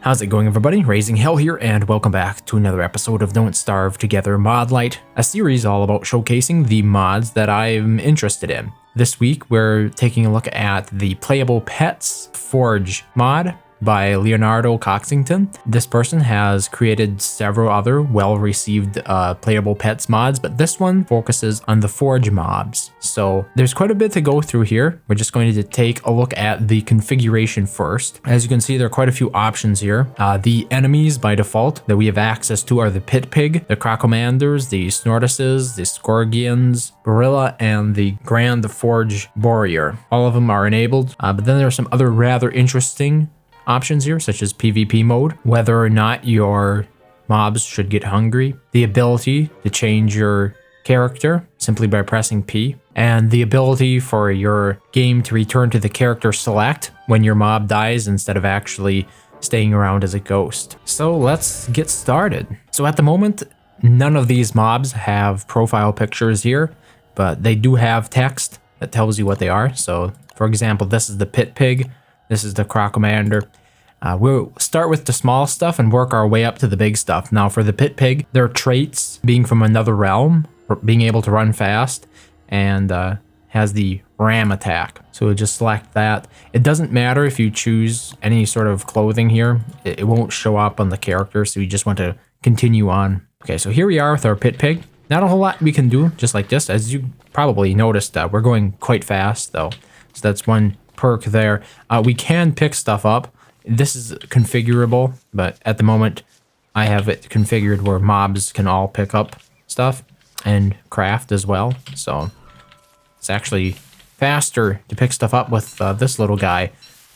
How's it going, everybody? RazingHel here, and welcome back to another episode of Don't Starve Together MODlight, a series all about showcasing the mods that I'm interested in. This week, we're taking a look at the Playable Pets Forge mod by Leonardo Coxington. This person has created several other well-received Playable Pets mods, but this one focuses on the Forge mobs. So there's quite a bit to go through here. We're just going to take a look at the configuration first. As you can see, there are quite a few options here. The enemies by default that we have access to are the Pit Pig, the Croco Commanders, the Snortises, the Scorpeons, Barilla, and the Grand Forge Warrior. All of them are enabled, but then there are some other rather interesting options here, such as PvP mode, whether or not your mobs should get hungry, the ability to change your character simply by pressing P, and the ability for your game to return to the character select when your mob dies instead of actually staying around as a ghost. So let's get started. So at the moment, none of these mobs have profile pictures here, but they do have text that tells you what they are. So for example, this is the Pit Pig. This is the Croco Commander. We'll start with the small stuff and work our way up to the big stuff. Now for the Pit Pig, their traits being from another realm, being able to run fast, and has the ram attack. So we'll just select that. It doesn't matter if you choose any sort of clothing here. It won't show up on the character, so you just want to continue on. Okay, so here we are with our Pit Pig. Not a whole lot we can do just like this. As you probably noticed, we're going quite fast though. So that's one perk there. We can pick stuff up. This is configurable, but at the moment I have it configured where mobs can all pick up stuff and craft as well. So it's actually faster to pick stuff up with this little guy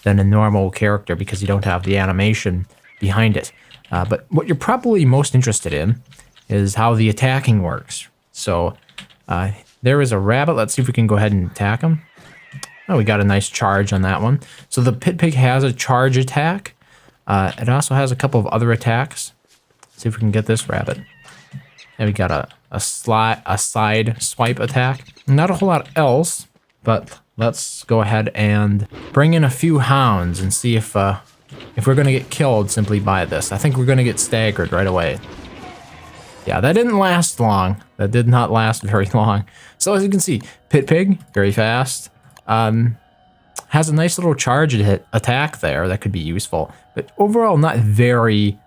than a normal character because you don't have the animation behind it. But what you're probably most interested in is how the attacking works. So there is a rabbit. Let's see if we can go ahead and attack him. Oh, we got a nice charge on that one. So the Pit Pig has a charge attack. It also has a couple of other attacks. Let's see if we can get this rabbit. And we got a side swipe attack. Not a whole lot else, but let's go ahead and bring in a few hounds and see if we're gonna get killed simply by this. I think we're gonna get staggered right away. Yeah, that didn't last long. That did not last very long. So as you can see, Pit Pig, very fast. Has a nice little charge attack there that could be useful, but overall not very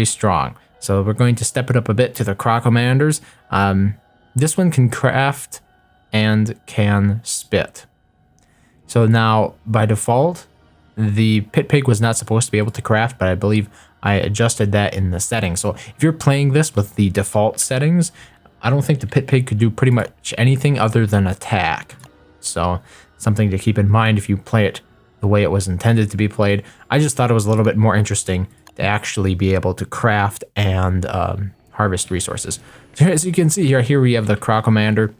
strong. So we're going to step it up a bit to the Croco Commanders. This one can craft and can spit. So now by default, the Pit Pig was not supposed to be able to craft, but I believe I adjusted that in the settings. So if you're playing this with the default settings, I don't think the Pit Pig could do pretty much anything other than attack. So something to keep in mind if you play it the way it was intended to be played. I just thought it was a little bit more interesting to actually be able to craft and harvest resources. So as you can see here we have the Croco Commander.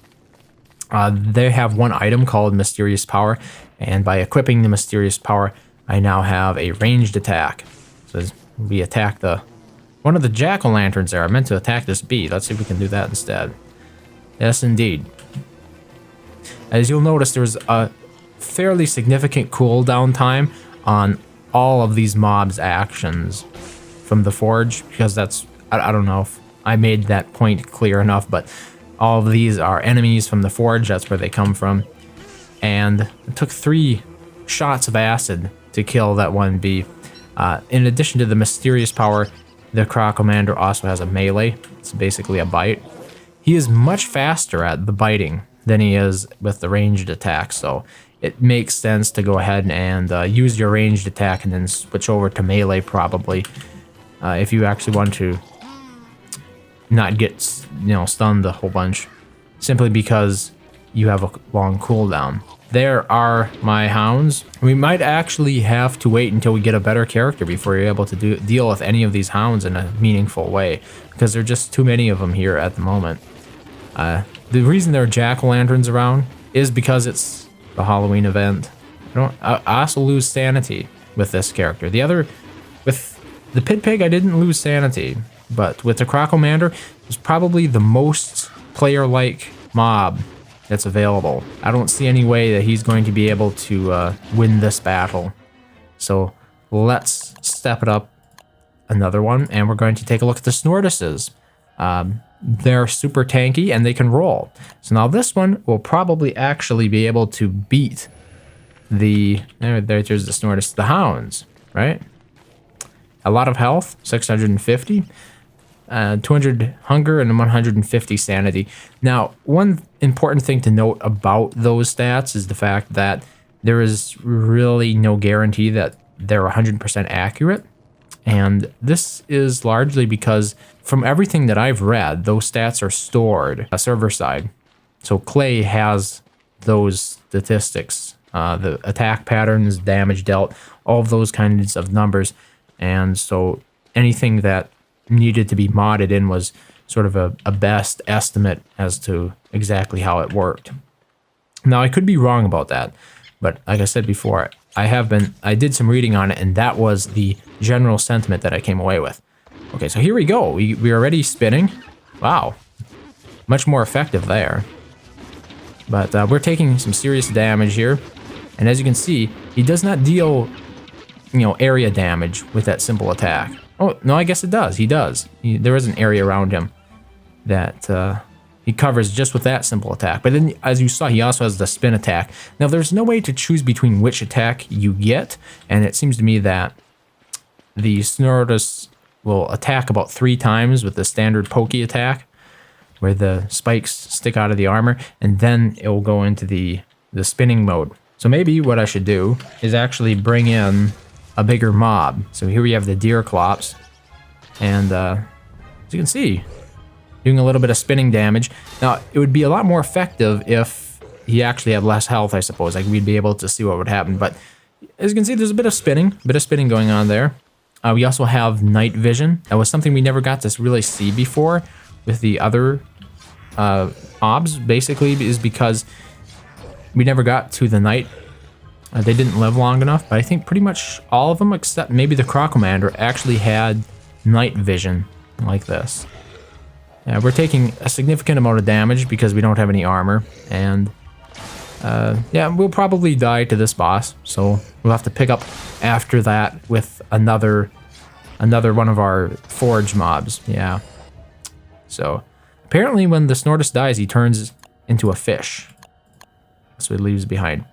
They have one item called Mysterious Power, and by equipping the Mysterious Power, I now have a ranged attack. So as we attack one of the jack-o'-lanterns there. I meant to attack this bee. Let's see if we can do that instead. Yes, indeed. As you'll notice, there's a fairly significant cooldown time on all of these mobs' actions from the Forge, because that's, I don't know if I made that point clear enough, but all of these are enemies from the Forge. That's where they come from. And it took 3 shots of acid to kill that one bee. In addition to the Mysterious Power, the Croco Commander also has a melee. It's basically a bite. He is much faster at the biting than he is with the ranged attack, so it makes sense to go ahead and use your ranged attack and then switch over to melee probably if you actually want to not get stunned a whole bunch, simply because you have a long cooldown. There are my hounds. We might actually have to wait until we get a better character before you're able to deal with any of these hounds in a meaningful way, because there are just too many of them here at the moment. The reason there are jack-o'-lanterns around is because it's the Halloween event. I also lose sanity with this character. With the Pit Pig, I didn't lose sanity, but with the Croco Commander, it's probably the most player-like mob that's available. I don't see any way that he's going to be able to win this battle. So let's step it up another one, and we're going to take a look at the Snortises. They're super tanky and they can roll. So now this one will probably actually be able to beat there's the Snortis, the Hounds, right? A lot of health, 650, 200 hunger, and 150 sanity. Now, one important thing to note about those stats is the fact that there is really no guarantee that they're 100% accurate. And this is largely because from everything that I've read, those stats are stored server side. So Clay has those statistics, the attack patterns, damage dealt, all of those kinds of numbers. And so anything that needed to be modded in was sort of a best estimate as to exactly how it worked. Now, I could be wrong about that, but like I said before, I did some reading on it, and that was the general sentiment that I came away with. Okay, so here we go. We're already spinning. Wow. Much more effective there. But we're taking some serious damage here. And as you can see, he does not deal, area damage with that simple attack. Oh, no, I guess it does. He does. There is an area around him that he covers just with that simple attack. But then, as you saw, he also has the spin attack. Now, there's no way to choose between which attack you get, and it seems to me that the Snortis will attack about 3 times with the standard pokey attack, where the spikes stick out of the armor, and then it will go into the spinning mode. So maybe what I should do is actually bring in a bigger mob. So here we have the Deerclops, and as you can see, doing a little bit of spinning damage. Now, it would be a lot more effective if he actually had less health, I suppose. Like, we'd be able to see what would happen. But as you can see, there's a bit of spinning going on there. We also have night vision. That was something we never got to really see before with the other mobs, basically, is because we never got to the night. They didn't live long enough, but I think pretty much all of them, except maybe the Croco Commander, actually had night vision like this. We're taking a significant amount of damage because we don't have any armor, and yeah, we'll probably die to this boss, so we'll have to pick up after that with another one of our forge mobs. Yeah. So apparently when the Snortis dies, he turns into a fish. That's what he leaves behind.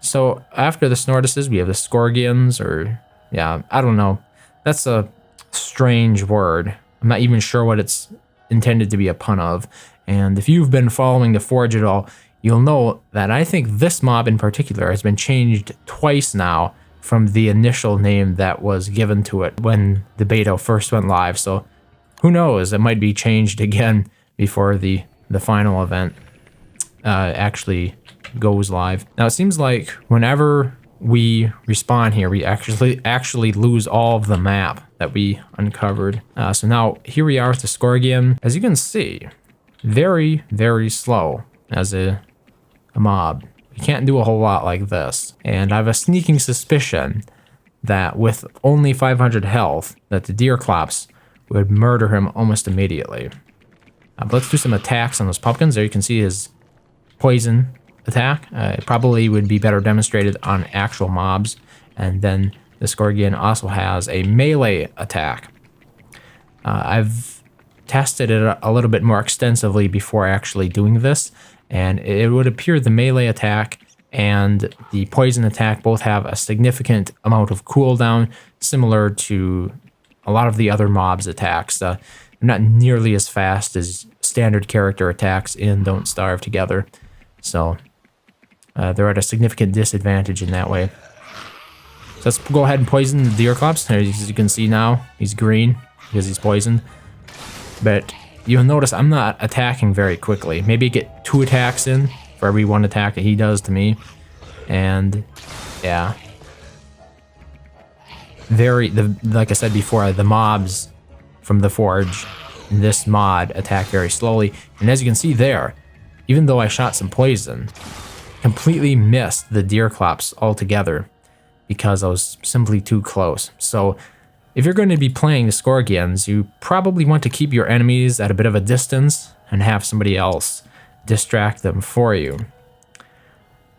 So after the Snortises, we have the Scorpions, or yeah, I don't know. That's a strange word. I'm not even sure what it's intended to be a pun of. And if you've been following the Forge at all, you'll know that I think this mob in particular has been changed twice now from the initial name that was given to it when the beta first went live. So who knows, it might be changed again before the final event actually goes live. Now, it seems like whenever we respawn here, we actually lose all of the map that we uncovered. So now here we are with the Scorpion. As you can see, very, very slow as a mob. You can't do a whole lot like this. And I have a sneaking suspicion that with only 500 health, that the Deerclops would murder him almost immediately. But let's do some attacks on those pumpkins. There you can see his poison attack. It probably would be better demonstrated on actual mobs. And then the Scorpion also has a melee attack. I've tested it a little bit more extensively before actually doing this, and it would appear the melee attack and the poison attack both have a significant amount of cooldown, similar to a lot of the other mobs' attacks. They're not nearly as fast as standard character attacks in Don't Starve Together, so they're at a significant disadvantage in that way. So let's go ahead and poison the Deerclops. As you can see now, he's green because he's poisoned. But you'll notice I'm not attacking very quickly. Maybe get 2 attacks in for every 1 attack that he does to me. And yeah. Like I said before, the mobs from the Forge in this mod attack very slowly. And as you can see there, even though I shot some poison, completely missed the Deerclops altogether because I was simply too close. So if you're going to be playing the Scorpions, you probably want to keep your enemies at a bit of a distance and have somebody else distract them for you.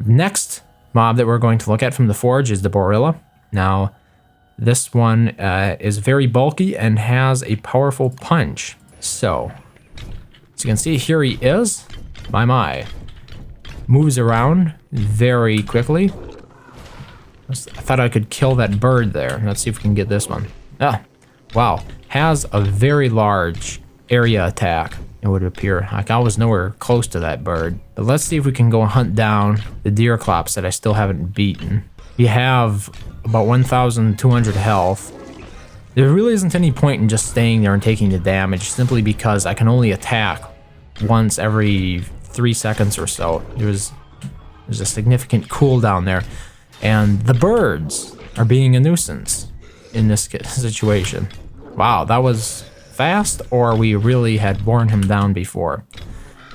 Next mob that we're going to look at from the Forge is the Barilla. Now, This one is very bulky and has a powerful punch. So, as you can see, here he is. My. Moves around very quickly. I thought I could kill that bird there. Let's see if we can get this one. Ah, wow. Has a very large area attack, it would appear. Like I was nowhere close to that bird. But let's see if we can go hunt down the deer clops that I still haven't beaten. We have about 1,200 health. There really isn't any point in just staying there and taking the damage, simply because I can only attack once every 3 seconds or so. There's a significant cooldown there. And the birds are being a nuisance in this situation. Wow, that was fast, or we really had worn him down before.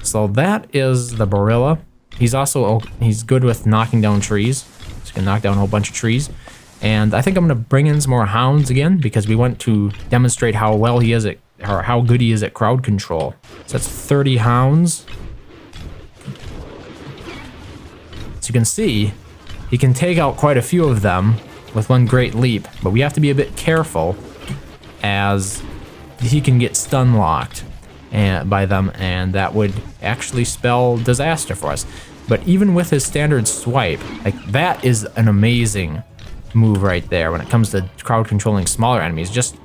So that is the Barilla. He's good with knocking down trees. He can knock down a whole bunch of trees. And I think I'm gonna bring in some more hounds again, because we want to demonstrate how well he is at, or how good he is at crowd control. So that's 30 hounds. As you can see, he can take out quite a few of them with one great leap, but we have to be a bit careful as he can get stun locked by them, and that would actually spell disaster for us. But even with his standard swipe, like that is an amazing move right there when it comes to crowd controlling smaller enemies, just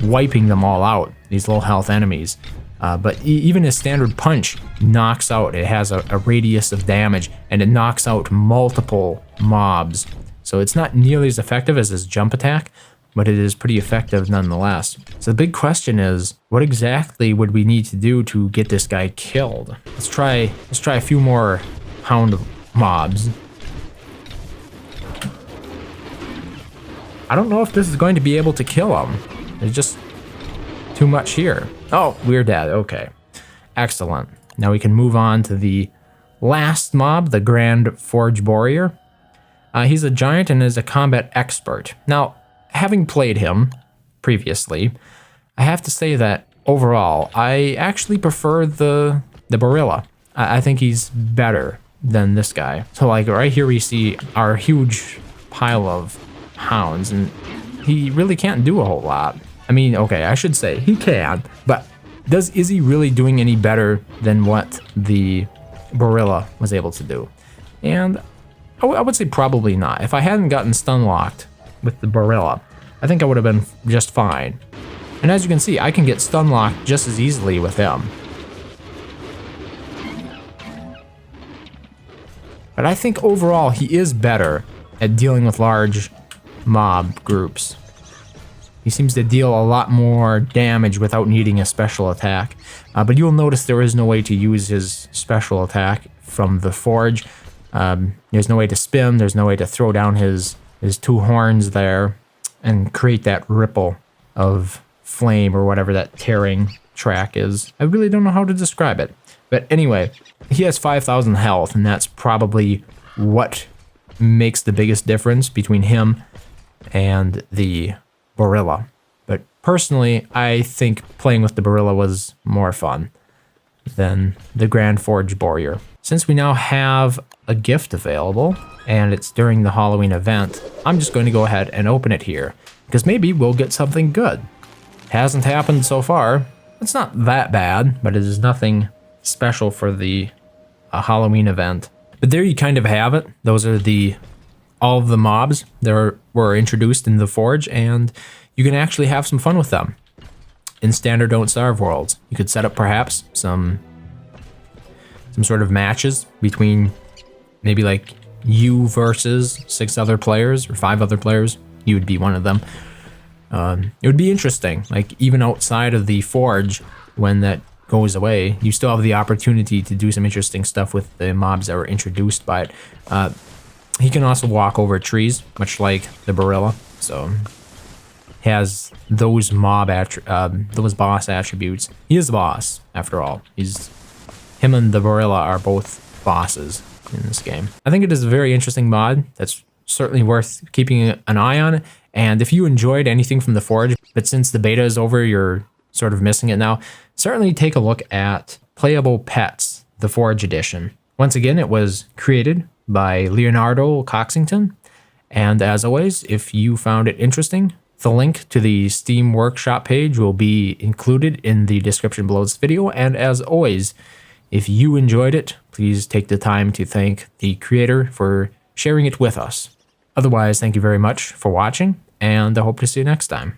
wiping them all out, these low health enemies. But even his standard punch knocks out, it has a radius of damage, and it knocks out multiple mobs. So it's not nearly as effective as his jump attack, but it is pretty effective nonetheless. So the big question is, what exactly would we need to do to get this guy killed? Let's try a few more hound mobs. I don't know if this is going to be able to kill him. There's just too much here. Oh, we're dead. Okay. Excellent. Now we can move on to the last mob, the Grand Forge Warrior. He's a giant and is a combat expert. Now, having played him previously, I have to say that overall, I actually prefer the Barilla. I think he's better than this guy. So like right here we see our huge pile of hounds, and he really can't do a whole lot. I mean, okay, I should say he can, but is he really doing any better than what the Barilla was able to do? And I would say probably not. If I hadn't gotten stun locked with the Barilla, I think I would have been just fine. And as you can see, I can get stun locked just as easily with him. But I think overall he is better at dealing with large mob groups. He seems to deal a lot more damage without needing a special attack. But you'll notice there is no way to use his special attack from the forge. There's no way to spin, there's no way to throw down his two horns there and create that ripple of flame or whatever that tearing track is. I really don't know how to describe it. But anyway, he has 5,000 health, and that's probably what makes the biggest difference between him and the Barilla. But personally, I think playing with the Barilla was more fun than the Grand Forge Warrior. Since we now have a gift available, and it's during the Halloween event, I'm just going to go ahead and open it here, because maybe we'll get something good. Hasn't happened so far. It's not that bad, but it is nothing special for the Halloween event. But there you kind of have it. Those are all of the mobs that were introduced in the Forge, and you can actually have some fun with them in standard Don't Starve worlds. You could set up perhaps some sort of matches between maybe like you versus 6 other players or 5 other players. You would be one of them. It would be interesting. Like even outside of the Forge, when that goes away, you still have the opportunity to do some interesting stuff with the mobs that were introduced by it. He can also walk over trees, much like the Barilla. So he has those those boss attributes. He is the boss, after all. Him and the Barilla are both bosses in this game. I think it is a very interesting mod that's certainly worth keeping an eye on. And if you enjoyed anything from the Forge, but since the beta is over, you're sort of missing it now, certainly take a look at Playable Pets, the Forge edition. Once again, it was created by Leonardo Coxington. And as always, if you found it interesting, The link to the Steam Workshop page will be included in the description below this video, and as always, if you enjoyed it, please take the time to thank the creator for sharing it with us. Otherwise, thank you very much for watching, and I hope to see you next time.